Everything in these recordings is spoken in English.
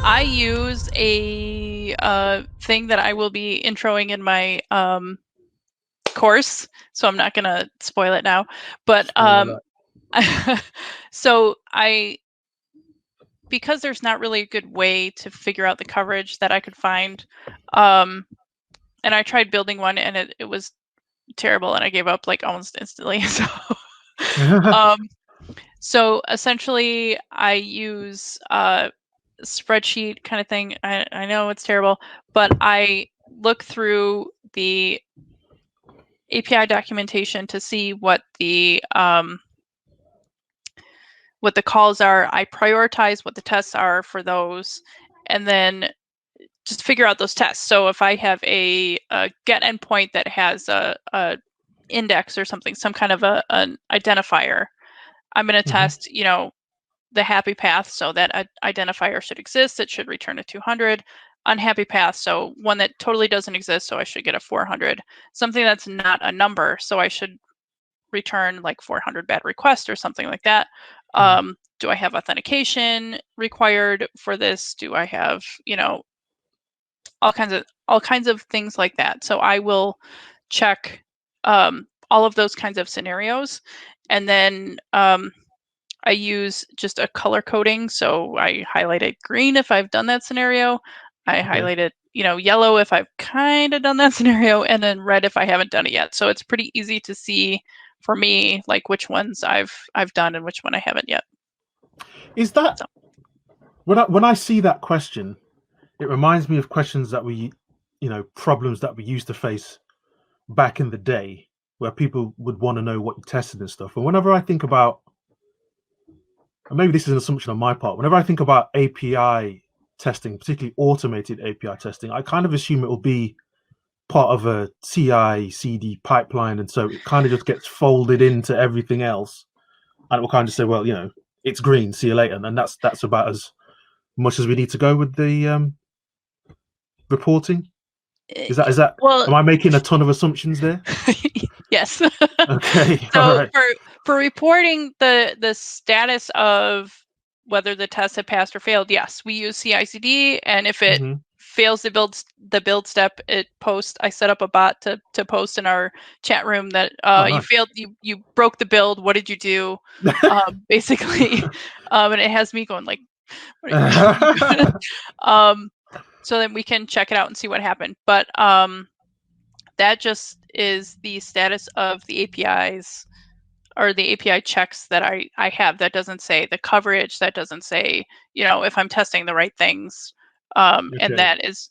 I use a thing that I will be introing in my course, so I'm not gonna spoil it now. But so because there's not really a good way to figure out the coverage that I could find, and I tried building one, and it was terrible, and I gave up like almost instantly. So essentially, I use spreadsheet kind of thing. I know it's terrible, but I look through the API documentation to see what the calls are. I prioritize what the tests are for those, and then just figure out those tests. So if I have a get endpoint that has a index or something, some kind of an identifier, I'm going to test, the happy path. So that identifier should exist. It should return a 200. Unhappy path, so one that totally doesn't exist, so I should get a 400. Something that's not a number, so I should return like 400 bad requests or something like that. Do I have authentication required for this? Do I have, all kinds of things like that? So I will check all of those kinds of scenarios, and then I use just a color coding. So I highlighted green if I've done that scenario. I highlighted, yellow if I've kind of done that scenario, and then red if I haven't done it yet. So it's pretty easy to see for me, like which ones I've done and which one I haven't yet. Is that when I see that question, it reminds me of questions that we, problems that we used to face back in the day, where people would want to know what you tested and stuff. And whenever I think about, and maybe this is an assumption on my part, whenever I think about API testing, particularly automated API testing, I kind of assume it will be part of a CI/CD pipeline, and so it kind of just gets folded into everything else, and it will kind of say, well, it's green, see you later, and that's about as much as we need to go with the reporting. Is that well, am I making a ton of assumptions there? Yes. Okay. So for reporting the status of whether the test had passed or failed, yes, we use CI/CD, and if it fails the build step, it posts. I set up a bot to post in our chat room that nice. You failed, you broke the build. What did you do? Basically, and it has me going like, what are you doing? So then we can check it out and see what happened. But that just is the status of the APIs or the API checks that I have. That doesn't say the coverage. That doesn't say, if I'm testing the right things. And that is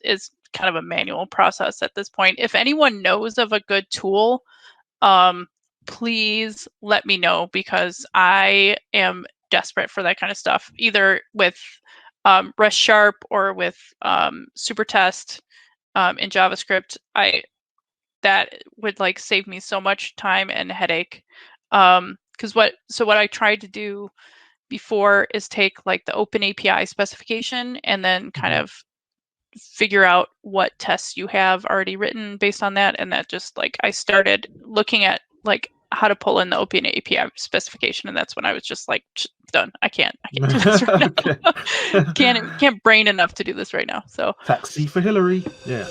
kind of a manual process at this point. If anyone knows of a good tool, please let me know, because I am desperate for that kind of stuff, either with Rest Sharp or with Supertest in JavaScript. That would like save me so much time and headache. Because what I tried to do before is take like the Open API specification and then kind of figure out what tests you have already written based on that. And that just like, I started looking at like how to pull in the Open API specification, and that's when I was just like, done. I can't do this right now. can't brain enough to do this right now. So taxi for Hilary. Yeah.